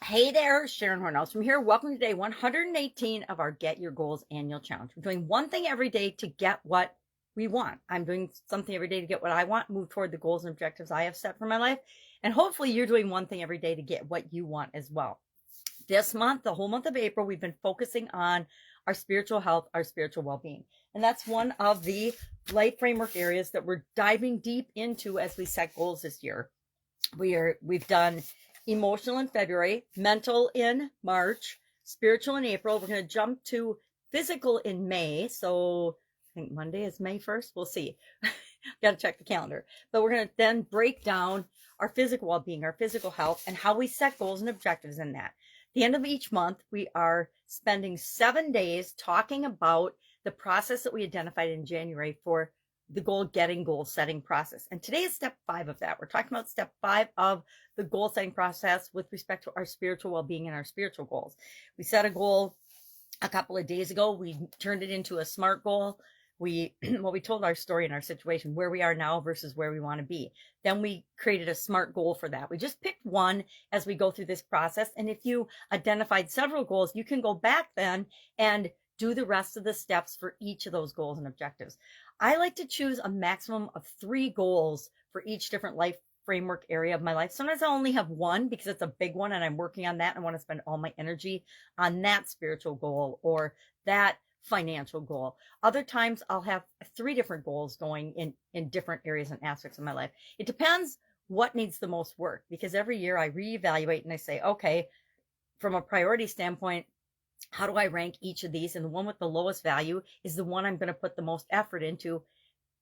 Hey there, Sharon Horne-Ellstrom here. Welcome to day 118 of our Get Your Goals annual challenge. We're doing one thing every day to get what we want. I'm doing something every day to get what I want, move toward the goals and objectives I have set for my life. And hopefully you're doing one thing every day to get what you want as well. This month, the whole month of April, we've been focusing on our spiritual health, our spiritual well-being. And that's one of the life framework areas that we're diving deep into as we set goals this year. We've done emotional in February, mental in March, spiritual in April. We're going to jump to physical in May. So I think Monday is May 1st. We'll see. Got to check the calendar. But we're going to then break down our physical well-being, our physical health, and how we set goals and objectives in that. At the end of each month, we are spending 7 days talking about the process that we identified in January for the goal setting process. And today is step 5 of that. We're talking about step 5 of the goal setting process with respect to our spiritual well-being and our spiritual goals. We set a goal a couple of days ago. We turned it into a SMART goal. We told our story and our situation, where we are now versus where we want to be. Then we created a SMART goal for that. We just picked one as we go through this process. And if you identified several goals, you can go back then and do the rest of the steps for each of those goals and objectives. I like to choose a maximum of 3 goals for each different life framework area of my life. Sometimes I only have one because it's a big one and I'm working on that. And I want to spend all my energy on that spiritual goal or that financial goal. Other times I'll have 3 different goals going in different areas and aspects of my life. It depends what needs the most work, because every year I reevaluate and I say, okay, from a priority standpoint, how do I rank each of these? And the one with the lowest value is the one I'm going to put the most effort into,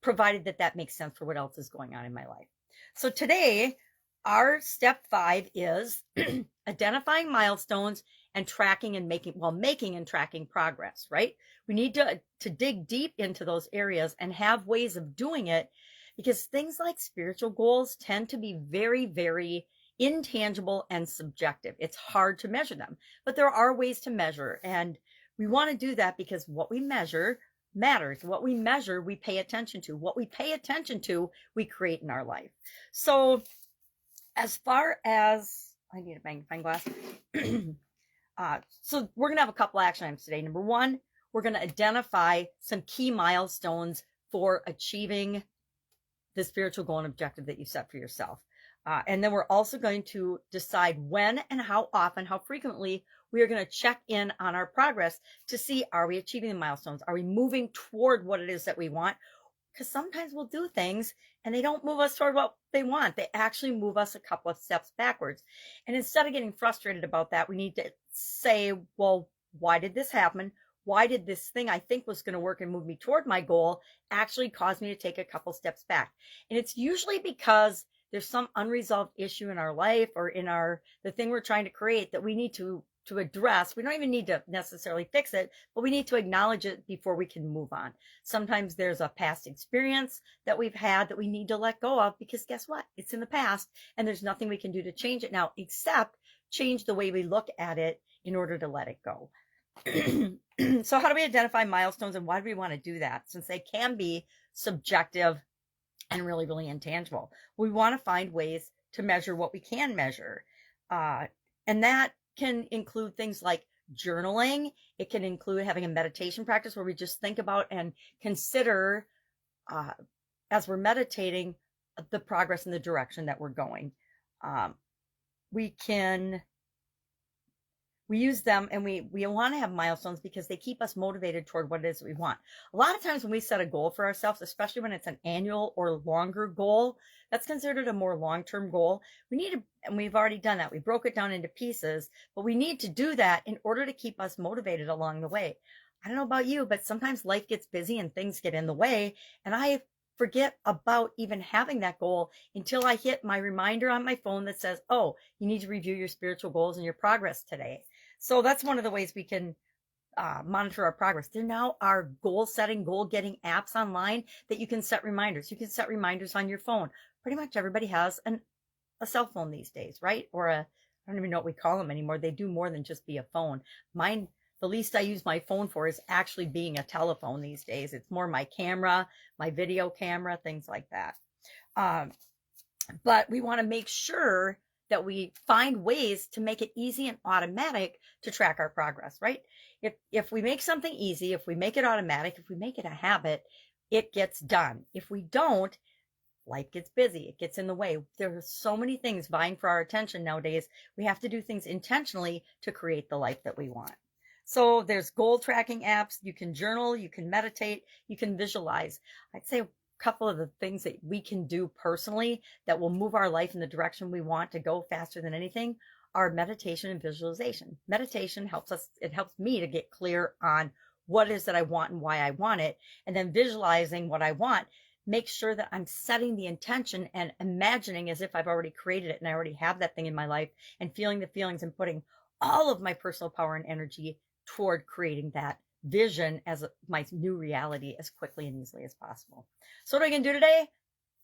provided that that makes sense for what else is going on in my life. So today, our step 5 is identifying milestones and tracking and making and tracking progress, right? We need to dig deep into those areas and have ways of doing it, because things like spiritual goals tend to be very, very intangible and subjective. It's hard to measure them, but there are ways to measure. And we want to do that because what we measure matters. What we measure, we pay attention to. What we pay attention to, we create in our life. So as far as, I need a magnifying glass. So we're going to have a couple action items today. Number 1, we're going to identify some key milestones for achieving the spiritual goal and objective that you set for yourself. And then we're also going to decide when and how often, how frequently we are going to check in on our progress to see, are we achieving the milestones? Are we moving toward what it is that we want? Because sometimes we'll do things and they don't move us toward what they want. They actually move us a couple of steps backwards. And instead of getting frustrated about that, we need to say, well, why did this happen? Why did this thing I think was going to work and move me toward my goal actually cause me to take a couple steps back? And it's usually because there's some unresolved issue in our life or in the thing we're trying to create that we need to address. We don't even need to necessarily fix it, but we need to acknowledge it before we can move on. Sometimes there's a past experience that we've had that we need to let go of, because guess what? It's in the past and there's nothing we can do to change it now except change the way we look at it in order to let it go. So how do we identify milestones, and why do we want to do that? Since they can be subjective and really, really intangible, we want to find ways to measure what we can measure. And that can include things like journaling. It can include having a meditation practice where we just think about and consider, as we're meditating, the progress in the direction that we're going. We use them, and we want to have milestones because they keep us motivated toward what it is we want. A lot of times when we set a goal for ourselves, especially when it's an annual or longer goal, that's considered a more long-term goal. And we've already done that. We broke it down into pieces, but we need to do that in order to keep us motivated along the way. I don't know about you, but sometimes life gets busy and things get in the way, and I forget about even having that goal until I hit my reminder on my phone that says, oh, you need to review your spiritual goals and your progress today. So that's one of the ways we can monitor our progress. There now are goal setting, goal getting apps online that you can set reminders. You can set reminders on your phone. Pretty much everybody has a cell phone these days, right? Or I don't even know what we call them anymore. They do more than just be a phone. Mine, the least I use my phone for is actually being a telephone these days. It's more my camera, my video camera, things like that. But we want to make sure that we find ways to make it easy and automatic to track our progress, right? If we make something easy, if we make it automatic, if we make it a habit, it gets done. If we don't, life gets busy. It gets in the way. There are so many things vying for our attention nowadays. We have to do things intentionally to create the life that we want. So there's goal tracking apps. You can journal, you can meditate, you can visualize. I'd say a couple of the things that we can do personally that will move our life in the direction we want to go faster than anything are meditation and visualization. Meditation helps us, it helps me to get clear on what it is that I want and why I want it. And then visualizing what I want, make sure that I'm setting the intention and imagining as if I've already created it and I already have that thing in my life, and feeling the feelings and putting all of my personal power and energy toward creating that vision as my new reality as quickly and easily as possible. So what are we going to do today?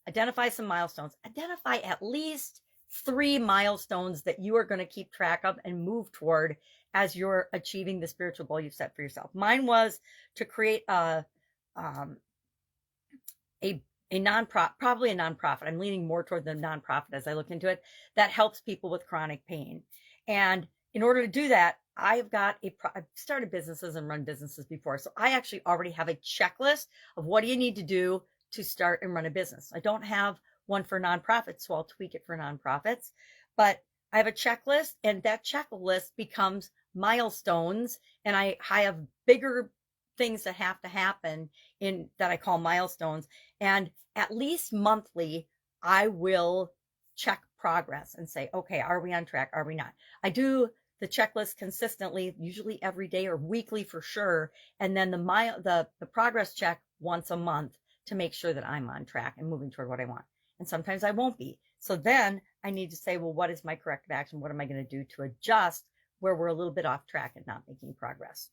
Identify some milestones. Identify at least 3 milestones that you are going to keep track of and move toward as you're achieving the spiritual goal you've set for yourself. Mine was to create a nonprofit, probably a nonprofit. I'm leaning more toward the nonprofit as I look into it, that helps people with chronic pain. And in order to do that, I've started businesses and run businesses before. So I actually already have a checklist of what do you need to do to start and run a business. I don't have one for nonprofits, so I'll tweak it for nonprofits. But I have a checklist, and that checklist becomes milestones. And I have bigger things that have to happen in that I call milestones. And at least monthly, I will check progress and say, okay, are we on track? Are we not? I do the checklist consistently, usually every day or weekly for sure. And then the progress check once a month to make sure that I'm on track and moving toward what I want. And sometimes I won't be. So then I need to say, well, what is my corrective action? What am I going to do to adjust where we're a little bit off track and not making progress?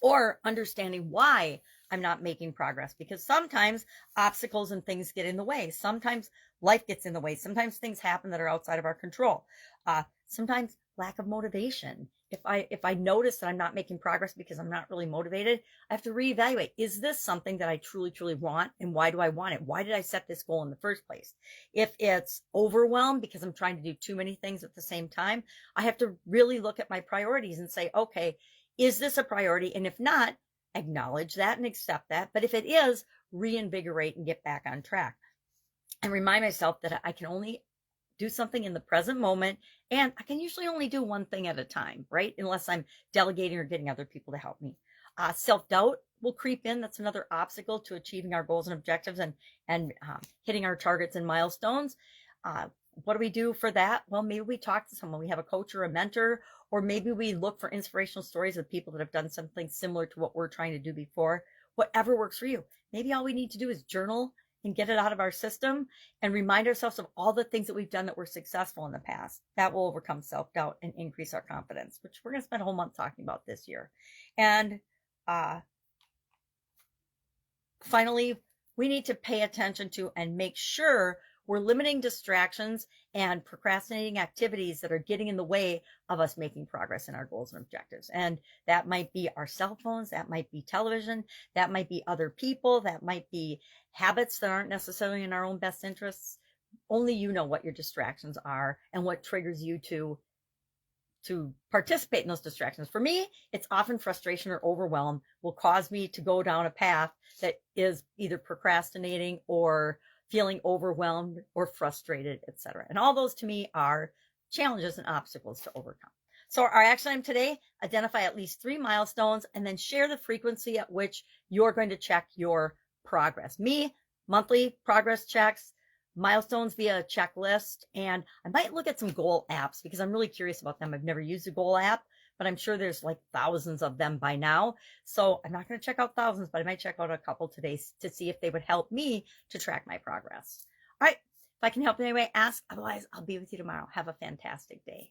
Or understanding why I'm not making progress, because sometimes obstacles and things get in the way. Sometimes life gets in the way. Sometimes things happen that are outside of our control. Sometimes lack of motivation. If I notice that I'm not making progress because I'm not really motivated, I have to reevaluate. Is this something that I truly, truly want? And why do I want it? Why did I set this goal in the first place? If it's overwhelmed because I'm trying to do too many things at the same time, I have to really look at my priorities and say, okay, is this a priority? And if not, acknowledge that and accept that. But if it is, reinvigorate and get back on track. And remind myself that I can only do something in the present moment, and I can usually only do one thing at a time, right? Unless I'm delegating or getting other people to help me. Self-doubt will creep in. That's another obstacle to achieving our goals and objectives and hitting our targets and milestones. What do we do for that? Well, maybe we talk to someone. We have a coach or a mentor, or maybe we look for inspirational stories of people that have done something similar to what we're trying to do before. Whatever works for you. Maybe all we need to do is journal and get it out of our system and remind ourselves of all the things that we've done that were successful in the past. That will overcome self-doubt and increase our confidence, which we're going to spend a whole month talking about this year. And finally, we need to pay attention to and make sure we're limiting distractions and procrastinating activities that are getting in the way of us making progress in our goals and objectives. And that might be our cell phones, that might be television, that might be other people, that might be habits that aren't necessarily in our own best interests. Only you know what your distractions are and what triggers you to participate in those distractions. For me, it's often frustration or overwhelm will cause me to go down a path that is either procrastinating or feeling overwhelmed or frustrated, etc. And all those to me are challenges and obstacles to overcome. So our action item today, identify at least 3 milestones and then share the frequency at which you're going to check your progress. Me, monthly progress checks, milestones via a checklist, and I might look at some goal apps because I'm really curious about them. I've never used a goal app, but I'm sure there's like thousands of them by now. So I'm not going to check out thousands, but I might check out a couple today to see if they would help me to track my progress. All right. If I can help in any way, ask. Otherwise, I'll be with you tomorrow. Have a fantastic day.